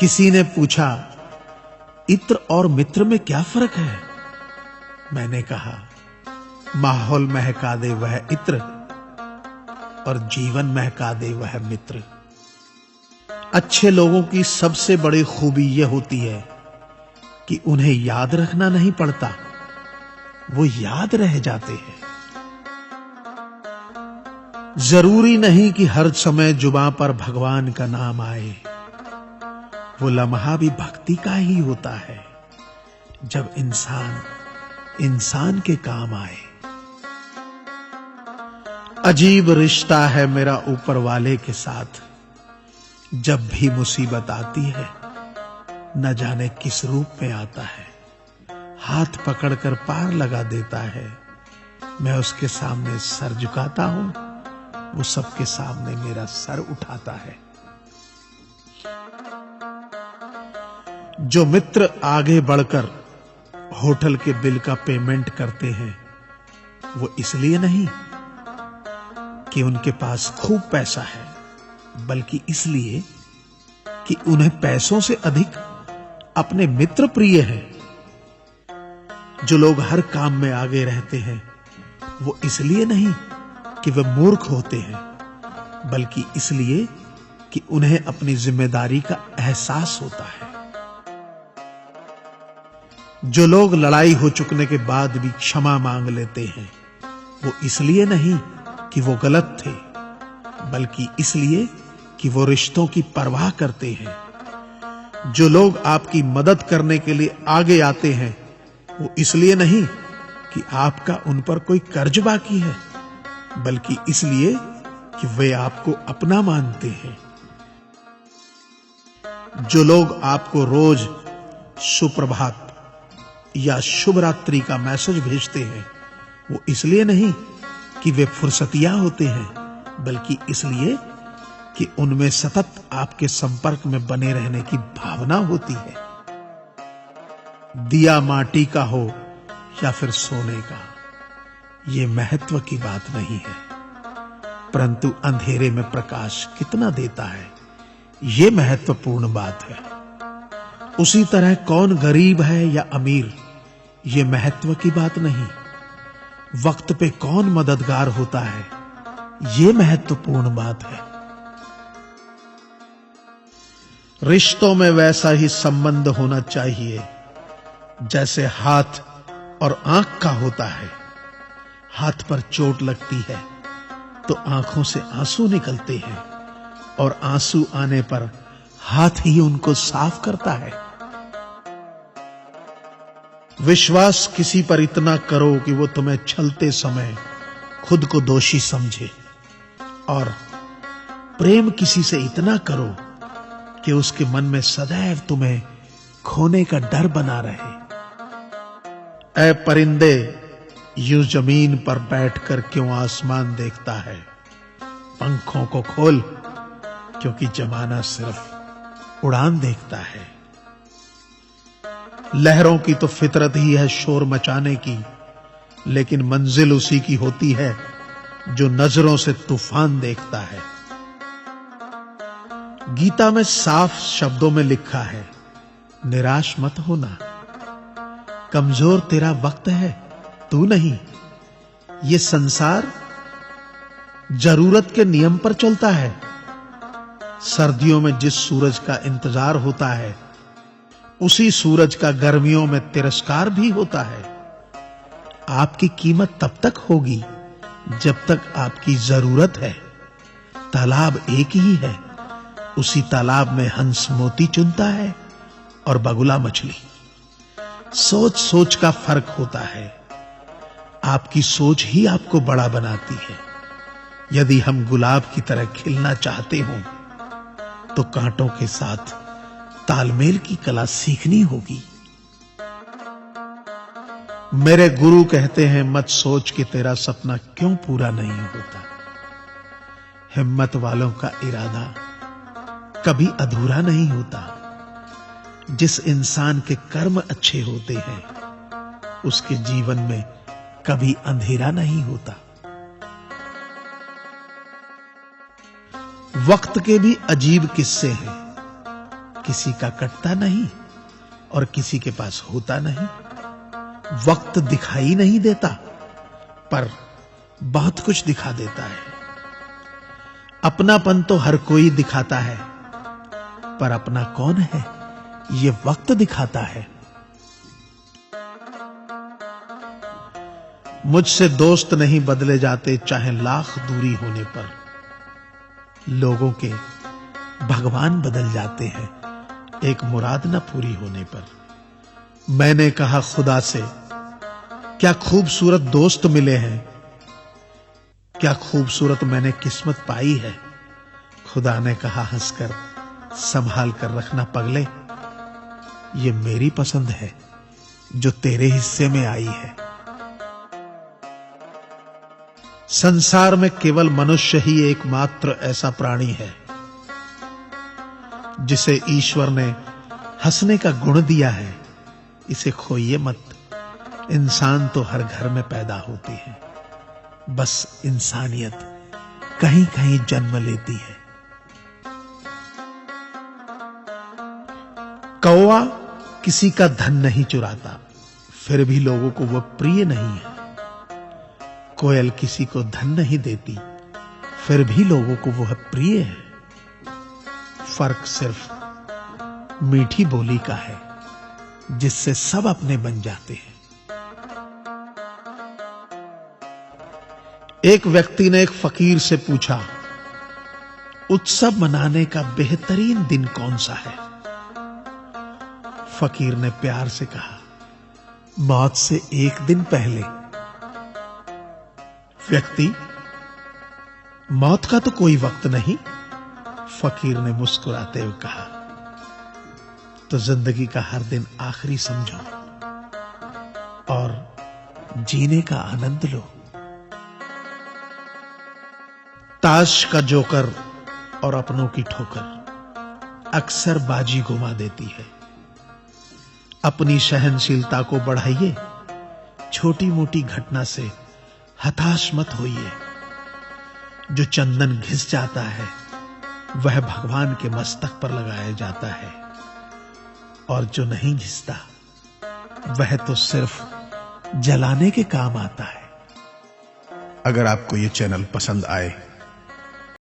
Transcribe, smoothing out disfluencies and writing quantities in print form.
किसी ने पूछा, इत्र और मित्र में क्या फर्क है? मैंने कहा, माहौल महका दे वह इत्र और जीवन महका दे वह मित्र। अच्छे लोगों की सबसे बड़ी खूबी यह होती है कि उन्हें याद रखना नहीं पड़ता, वो याद रह जाते हैं। जरूरी नहीं कि हर समय जुबां पर भगवान का नाम आए, वो लम्हा भी भक्ति का ही होता है जब इंसान के काम आए। अजीब रिश्ता है मेरा ऊपर वाले के साथ, जब भी मुसीबत आती है न जाने किस रूप में आता है, हाथ पकड़कर पार लगा देता है। मैं उसके सामने सर झुकाता हूं, वो सबके सामने मेरा सर उठाता है। जो मित्र आगे बढ़कर होटल के बिल का पेमेंट करते हैं, वो इसलिए नहीं कि उनके पास खूब पैसा है, बल्कि इसलिए कि उन्हें पैसों से अधिक अपने मित्र प्रिय हैं। जो लोग हर काम में आगे रहते हैं, वो इसलिए नहीं कि वे मूर्ख होते हैं, बल्कि इसलिए कि उन्हें अपनी जिम्मेदारी का एहसास होता है। जो लोग लड़ाई हो चुकने के बाद भी क्षमा मांग लेते हैं, वो इसलिए नहीं कि वो गलत थे, बल्कि इसलिए कि वो रिश्तों की परवाह करते हैं। जो लोग आपकी मदद करने के लिए आगे आते हैं, वो इसलिए नहीं कि आपका उन पर कोई कर्ज बाकी है, बल्कि इसलिए कि वे आपको अपना मानते हैं। जो लोग आपको रोज सुप्रभात या शुभ रात्रि का मैसेज भेजते हैं, वो इसलिए नहीं कि वे फुर्सतिया होते हैं, बल्कि इसलिए कि उनमें सतत आपके संपर्क में बने रहने की भावना होती है। दिया माटी का हो या फिर सोने का, ये महत्व की बात नहीं है, परंतु अंधेरे में प्रकाश कितना देता है, ये महत्वपूर्ण बात है। उसी तरह कौन गरीब है या अमीर, ये महत्व की बात नहीं। वक्त पे कौन मददगार होता है, ये महत्वपूर्ण बात है। रिश्तों में वैसा ही संबंध होना चाहिए जैसे हाथ और आंख का होता है। हाथ पर चोट लगती है तो आंखों से आंसू निकलते हैं, और आंसू आने पर हाथ ही उनको साफ करता है। विश्वास किसी पर इतना करो कि वो तुम्हें छलते समय खुद को दोषी समझे, और प्रेम किसी से इतना करो कि उसके मन में सदैव तुम्हें खोने का डर बना रहे। ऐ परिंदे, यूं जमीन पर बैठकर क्यों आसमान देखता है? पंखों को खोल, क्योंकि जमाना सिर्फ उड़ान देखता है। लहरों की तो फितरत ही है शोर मचाने की, लेकिन मंजिल उसी की होती है जो नजरों से तूफान देखता है। गीता में साफ शब्दों में लिखा है, निराश मत होना, कमजोर तेरा वक्त है, तू नहीं। ये संसार जरूरत के नियम पर चलता है। सर्दियों में जिस सूरज का इंतजार होता है, उसी सूरज का गर्मियों में तिरस्कार भी होता है। आपकी कीमत तब तक होगी जब तक आपकी जरूरत है। तालाब एक ही है, उसी तालाब में हंस मोती चुनता है और बगुला मछली। सोच सोच का फर्क होता है। आपकी सोच ही आपको बड़ा बनाती है। यदि हम गुलाब की तरह खिलना चाहते हो तो कांटों के साथ तालमेल की कला सीखनी होगी। मेरे गुरु कहते हैं, मत सोच कि तेरा सपना क्यों पूरा नहीं होता। हिम्मत वालों का इरादा कभी अधूरा नहीं होता। जिस इंसान के कर्म अच्छे होते हैं, उसके जीवन में कभी अंधेरा नहीं होता। वक्त के भी अजीब किस्से हैं। किसी का कटता नहीं और किसी के पास होता नहीं। वक्त दिखाई नहीं देता, पर बहुत कुछ दिखा देता है। अपनापन तो हर कोई दिखाता है, पर अपना कौन है ये वक्त दिखाता है। मुझसे दोस्त नहीं बदले जाते, चाहे लाख दूरी होने पर। लोगों के भगवान बदल जाते हैं, एक मुराद न पूरी होने पर। मैंने कहा खुदा से, क्या खूबसूरत दोस्त मिले हैं, क्या खूबसूरत मैंने किस्मत पाई है। खुदा ने कहा हंसकर, संभाल कर रखना पगले, ये मेरी पसंद है जो तेरे हिस्से में आई है। संसार में केवल मनुष्य ही एकमात्र ऐसा प्राणी है जिसे ईश्वर ने हंसने का गुण दिया है। इसे खोइए मत। इंसान तो हर घर में पैदा होती है, बस इंसानियत कहीं कहीं जन्म लेती है। कौवा किसी का धन नहीं चुराता, फिर भी लोगों को वह प्रिय नहीं है। कोयल किसी को धन नहीं देती, फिर भी लोगों को वह प्रिय है। फर्क सिर्फ मीठी बोली का है, जिससे सब अपने बन जाते हैं। एक व्यक्ति ने एक फकीर से पूछा, उत्सव मनाने का बेहतरीन दिन कौन सा है। फकीर ने प्यार से कहा, मौत से एक दिन पहले। व्यक्ति, मौत का तो कोई वक्त नहीं। फकीर ने मुस्कुराते हुए कहा, तो जिंदगी का हर दिन आखिरी समझो और जीने का आनंद लो। ताश का जोकर और अपनों की ठोकर अक्सर बाजी घुमा देती है। अपनी सहनशीलता को बढ़ाइए, छोटी मोटी घटना से हताश मत होइए। जो चंदन घिस जाता है वह भगवान के मस्तक पर लगाया जाता है, और जो नहीं घिसता वह तो सिर्फ जलाने के काम आता है। अगर आपको ये चैनल पसंद आए